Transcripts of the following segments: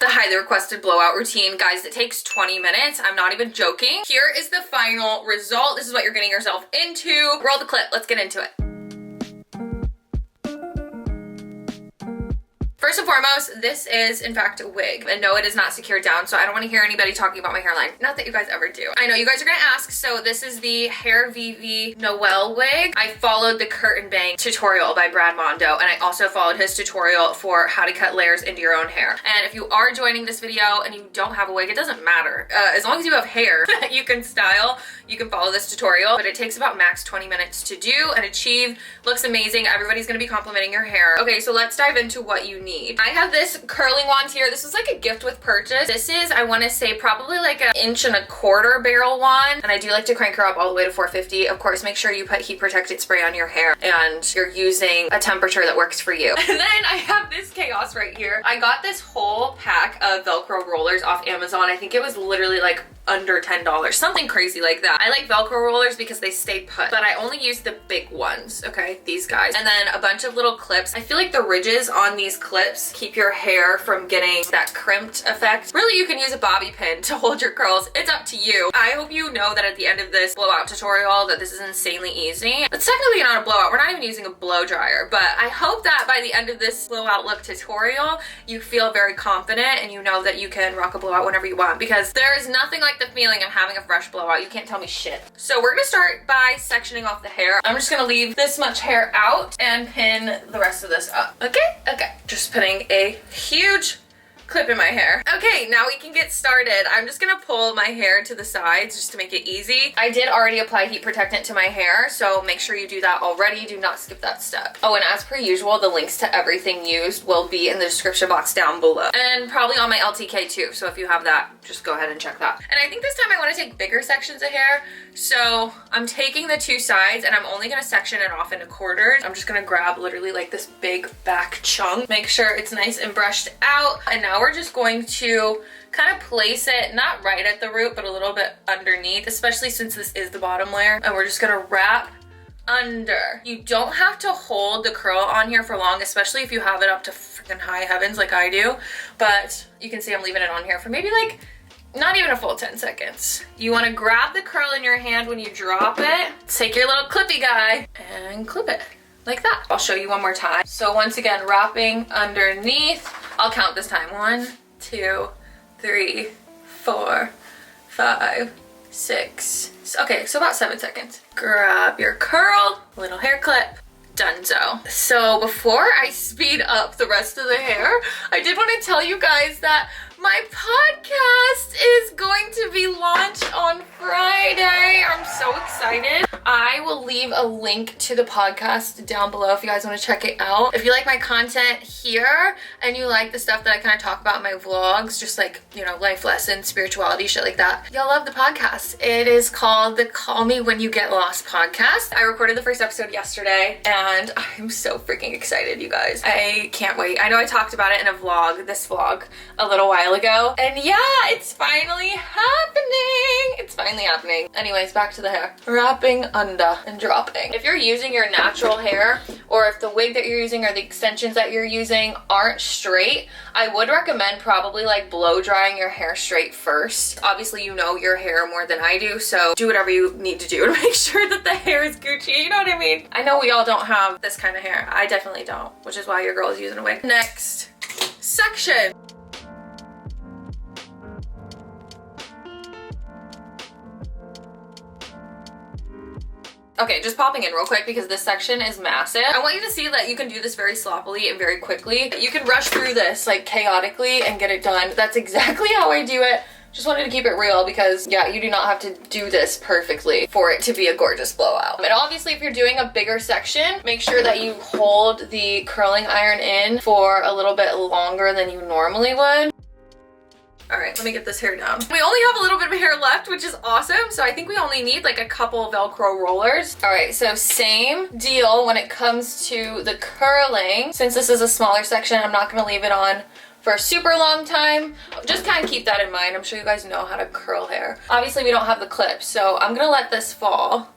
The highly requested blowout routine. Guys, it takes 20 minutes. I'm not even joking. Here is the final result. This is what you're getting yourself into. Roll the clip. Let's get into it. First and foremost, this is in fact a wig, and no, it is not secured down, so I don't want to hear anybody talking about my hairline. Not that you guys ever do. I know you guys are gonna ask, so this is the Hair VV Noel wig. I followed the curtain bang tutorial by Brad Mondo, and I also followed his tutorial for how to cut layers into your own hair. And if you are joining this video and you don't have a wig, it doesn't matter. As long as you have hair that you can style, you can follow this tutorial, but it takes about max 20 minutes to do and achieve. Looks amazing. Everybody's gonna be complimenting your hair. Okay, so let's dive into what you need. I have this curling wand here. This is like a gift with purchase. This is, I want to say, probably like an 1.25 inch barrel wand, and I do like to crank her up all the way to 450. Of course, make sure you put heat protected spray on your hair and you're using a temperature that works for you. And then I have this chaos right here. I got this whole pack of Velcro rollers off Amazon. I think it was literally like under $10, something crazy like that. I like Velcro rollers because they stay put, but I only use the big ones, okay? These guys. And then a bunch of little clips. I feel like the ridges on these clips keep your hair from getting that crimped effect. Really, you can use a bobby pin to hold your curls. It's up to you. I hope you know that at the end of this blowout tutorial that this is insanely easy. It's technically not a blowout. We're not even using a blow dryer, but I hope that by the end of this blowout look tutorial, you feel very confident and you know that you can rock a blowout whenever you want, because there is nothing like the feeling of having a fresh blowout. You can't tell me shit. So we're gonna start by sectioning off the hair. I'm just gonna leave this much hair out and pin the rest of this up. Okay? Okay. Just putting a huge clip in my hair. Okay, now we can get started. I'm just gonna pull my hair to the sides just to make it easy. I did already apply heat protectant to my hair, so make sure you do that already. Do not skip that step. Oh, and as per usual, the links to everything used will be in the description box down below. And probably on my LTK too, so if you have that, just go ahead and check that. And I think this time I wanna take bigger sections of hair, so I'm taking the two sides and I'm only gonna section it off into quarters. I'm just gonna grab literally like this big back chunk, make sure it's nice and brushed out, and now we're just going to kind of place it, not right at the root, but a little bit underneath, especially since this is the bottom layer. And we're just gonna wrap under. You don't have to hold the curl on here for long, especially if you have it up to freaking high heavens like I do. But you can see I'm leaving it on here for maybe like not even a full 10 seconds. You wanna grab the curl in your hand when you drop it, take your little clippy guy and clip it. Like that. I'll show you one more time. So once again, wrapping underneath. I'll count this time. 1, 2, 3, 4, 5, 6. Okay, so about 7 seconds. Grab your curl, little hair clip, donezo. So before I speed up the rest of the hair, I did want to tell you guys that my podcast is going to be launched on Friday. I'm so excited. I will leave a link to the podcast down below if you guys want to check it out. If you like my content here and you like the stuff that I kind of talk about in my vlogs, just like, you know, life lessons, spirituality, shit like that, you'll love the podcast. It is called the Call Me When You Get Lost podcast. I recorded the first episode yesterday and I'm so freaking excited, you guys. I can't wait. I know I talked about it in a vlog, this vlog, a little while ago. And yeah, it's finally happening. It's finally happening. Anyways, back to the hair. Wrapping under and dropping. If you're using your natural hair, or if the wig that you're using or the extensions that you're using aren't straight, I would recommend probably like blow drying your hair straight first. Obviously, you know your hair more than I do, so do whatever you need to do to make sure that the hair is Gucci. You know what I mean? I know we all don't have this kind of hair. I definitely don't, which is why your girl is using a wig. Next section. Okay, just popping in real quick because this section is massive. I want you to see that you can do this very sloppily and very quickly. You can rush through this like chaotically and get it done. That's exactly how I do it. Just wanted to keep it real because yeah, you do not have to do this perfectly for it to be a gorgeous blowout. And obviously if you're doing a bigger section, make sure that you hold the curling iron in for a little bit longer than you normally would. All right, let me get this hair down. We only have a little bit of hair left, which is awesome. So I think we only need like a couple Velcro rollers. All right, so same deal when it comes to the curling. Since this is a smaller section, I'm not gonna leave it on for a super long time. Just kind of keep that in mind. I'm sure you guys know how to curl hair. Obviously we don't have the clip, so I'm gonna let this fall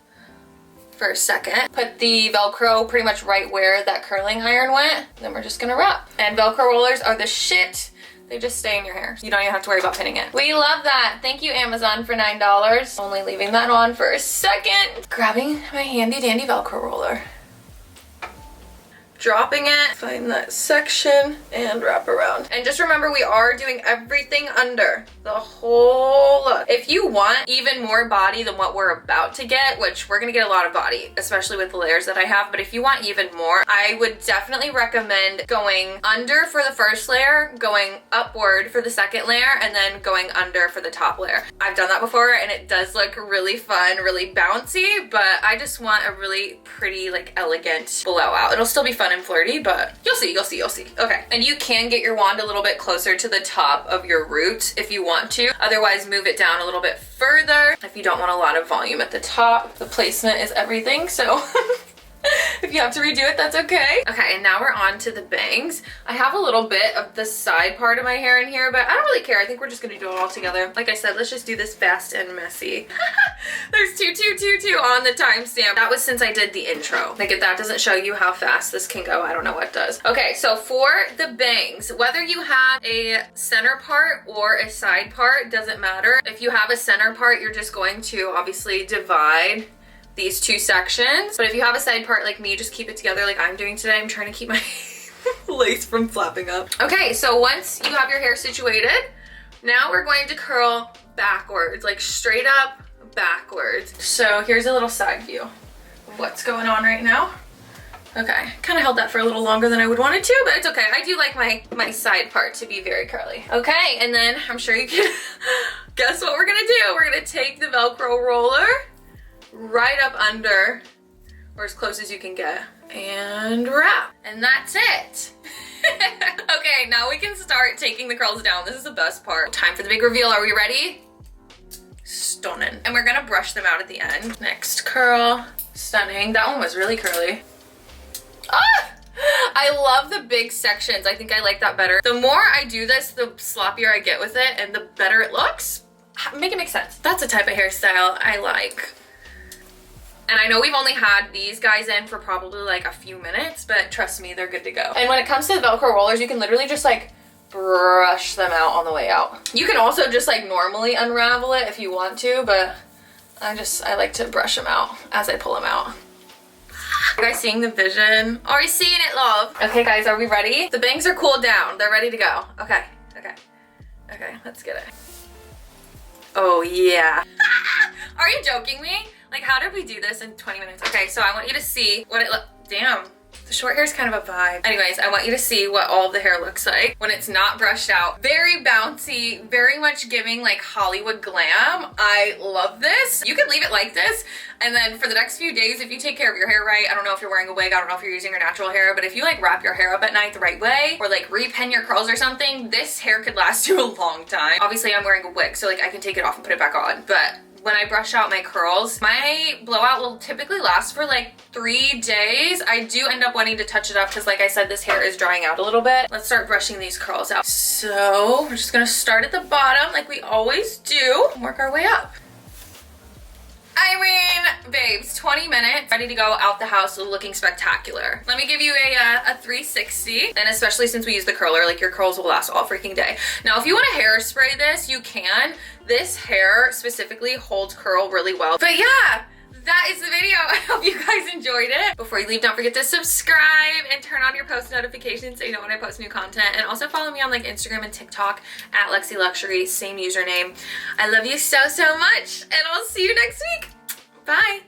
for a second. Put the Velcro pretty much right where that curling iron went. Then we're just gonna wrap. And Velcro rollers are the shit. They just stay in your hair. You don't even have to worry about pinning it. We love that. Thank you, Amazon, for $9. Only leaving that on for a second. Grabbing my handy dandy Velcro roller. Dropping it, find that section, and wrap around. And just remember, we are doing everything under the whole look. If you want even more body than what we're about to get, which we're gonna get a lot of body, especially with the layers that I have, but if you want even more, I would definitely recommend going under for the first layer, going upward for the second layer, and then going under for the top layer. I've done that before, and it does look really fun, really bouncy, but I just want a really pretty, like, elegant blowout. It'll still be fun and flirty, but you'll see, you'll see, you'll see. Okay, and you can get your wand a little bit closer to the top of your root if you want to. Otherwise, move it down a little bit further if you don't want a lot of volume at the top. The placement is everything, so if you have to redo it, that's okay. Okay, and now we're on to the bangs. I have a little bit of the side part of my hair in here, but I don't really care. I think we're just gonna do it all together. Like I said, let's just do this fast and messy. There's 2 on the timestamp. That was since I did the intro. Like, if that doesn't show you how fast this can go, I don't know what does. Okay, so for the bangs, whether you have a center part or a side part, doesn't matter. If you have a center part, you're just going to obviously divide these two sections. But if you have a side part like me, just keep it together like I'm doing today. I'm trying to keep my lace from flapping up. Okay, so once you have your hair situated, now we're going to curl backwards, like straight up backwards. So here's a little side view of what's going on right now. Okay, kind of held that for a little longer than I would want it to, but it's okay. I do like my side part to be very curly. Okay, and then I'm sure you can guess what we're gonna do. We're gonna take the Velcro roller right up under, or as close as you can get, and wrap. And that's it. Okay, now we can start taking the curls down. This is the best part. Time for the big reveal. Are we ready? Stunning. And we're gonna brush them out at the end. Next curl. Stunning. That one was really curly. Ah! I love the big sections. I think I like that better. The more I do this, the sloppier I get with it and the better it looks. Make it make sense. That's a type of hairstyle I like. And I know we've only had these guys in for probably like a few minutes, but trust me, they're good to go. And when it comes to the Velcro rollers, you can literally just like brush them out on the way out. You can also just like normally unravel it if you want to, but I like to brush them out as I pull them out. You guys seeing the vision? Are you seeing it, love? Okay guys, are we ready? The bangs are cooled down. They're ready to go. Okay, let's get it. Oh yeah. Are you joking me? Like, how did we do this in 20 minutes? Okay, so I want you to see what it look. Damn, the short hair is kind of a vibe. Anyways, I want you to see what all of the hair looks like when it's not brushed out. Very bouncy, very much giving like Hollywood glam. I love this. You could leave it like this, and then for the next few days, if you take care of your hair right, I don't know if you're wearing a wig, I don't know if you're using your natural hair, but if you like wrap your hair up at night the right way, or like repin your curls or something, this hair could last you a long time. Obviously, I'm wearing a wig, so like I can take it off and put it back on, but when I brush out my curls, my blowout will typically last for like 3 days. I do end up wanting to touch it up because like I said, this hair is drying out a little bit. Let's start brushing these curls out. So we're just gonna start at the bottom like we always do and work our way up. I mean, babes, 20 minutes, ready to go out the house looking spectacular. Let me give you a 360, and especially since we use the curler, like your curls will last all freaking day. Now, if you want to hairspray this, you can. This hair specifically holds curl really well. But yeah, that is the video. I hope you guys enjoyed it. Before you leave, don't forget to subscribe and turn on your post notifications so you know when I post new content. And also follow me on like Instagram and TikTok at Lexi Luxury, same username. I love you so, so much, and I'll see you next week. Bye.